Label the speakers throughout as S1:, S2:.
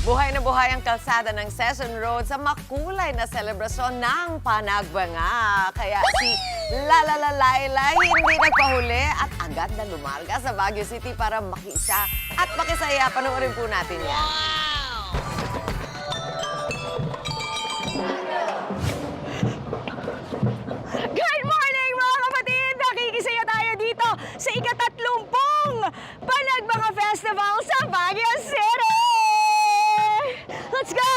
S1: Buhay na buhay ang kalsada ng Session Road sa makulay na selebrasyon ng Panagbanga. Kaya si Lalalalayla hindi nagpahuli at agad na lumarga sa Baguio City para makiisa at makisaya. Panoorin po natin yan.
S2: Good morning mga kapatid! Nakikisaya tayo dito sa ika-30 Panagbanga Festival sa Baguio City! Let's go!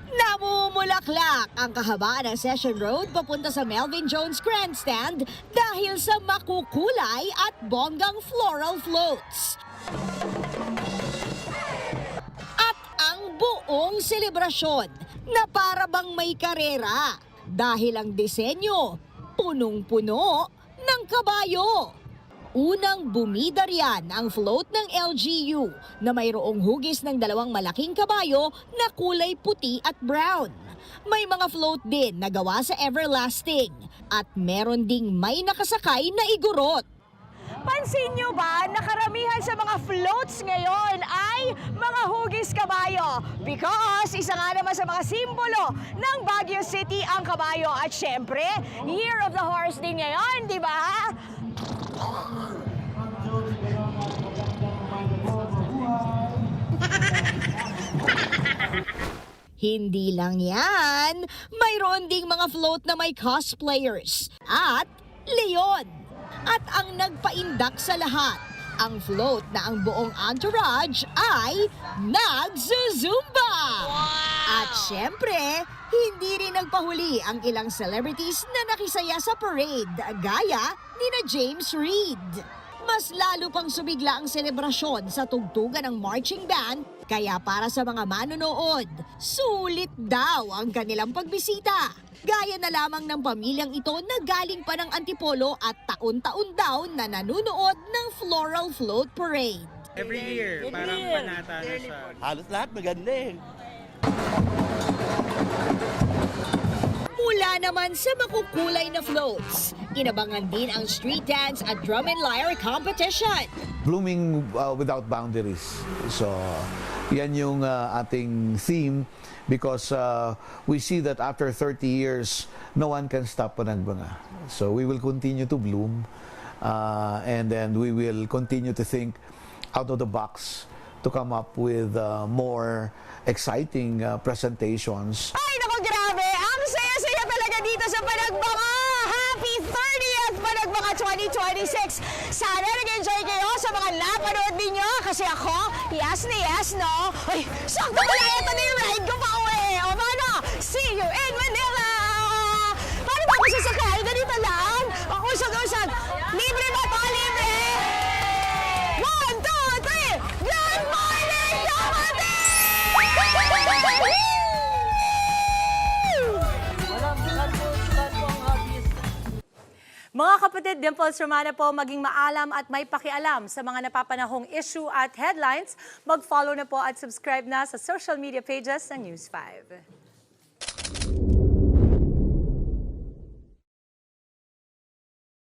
S2: Namumulaklak ang kahabaan ng Session Road papunta sa Melvin Jones Grandstand dahil sa makukulay at bonggang floral floats. At ang buong selebrasyon na para bang may karera dahil ang disenyo punong-puno ng kabayo. Unang bumida riyan ang float ng LGU na mayroong hugis ng dalawang malaking kabayo na kulay puti at brown. May mga float din na gawa sa everlasting at meron ding may nakasakay na igurot. Pansin nyo ba na karamihan sa mga floats ngayon ay mga hugis kabayo? Because isa nga naman sa mga simbolo ng Baguio City ang kabayo. At syempre, Year of the Horse din ngayon, di ba? Hindi lang yan, mayroon ding mga float na may cosplayers at leon. At ang nagpaindak sa lahat, ang float na ang buong entourage ay nagzuzumba! At syempre, hindi rin nagpahuli ang ilang celebrities na nakisaya sa parade gaya nina James Reid. Mas lalo pang sumigla ang selebrasyon sa tugtugan ng marching band, kaya para sa mga manonood, sulit daw ang kanilang pagbisita. Gaya na lamang ng pamilyang ito na galing pa ng Antipolo at taon-taon daw na nanunood ng Floral Float Parade.
S3: Every year, parang panata na siya.
S4: Halos lahat maganda eh.
S2: Mula naman sa makukulay na floats, inabangan din ang street dance at drum and lyre competition.
S5: Blooming without boundaries. So, yan yung ating theme because we see that after 30 years, no one can stop Panagbanga. So, we will continue to bloom and then we will continue to think out of the box to come up with more exciting presentations.
S2: Ay, naku, grabe! Ang saya-saya talaga dito sa Panagbanga! Happy 30th Panagbanga 2026! Sana nag-enjoy kayo sa mga napanood ninyo kasi ako, yes na yes, no? Ay, sakto pala ito na yung ride ko pa uwi! O paano? See you in Manila! Paano ba ako sasakay? Ganito lang? Ako usag-usag. Libre ba ito? Libre! 1, 2, 3! Good morning, kapatid!
S6: Mga kapatid, Dimples Romana po, maging maalam at may pakialam sa mga napapanahong issue at headlines. Mag-follow na po at subscribe na sa social media pages ng News 5.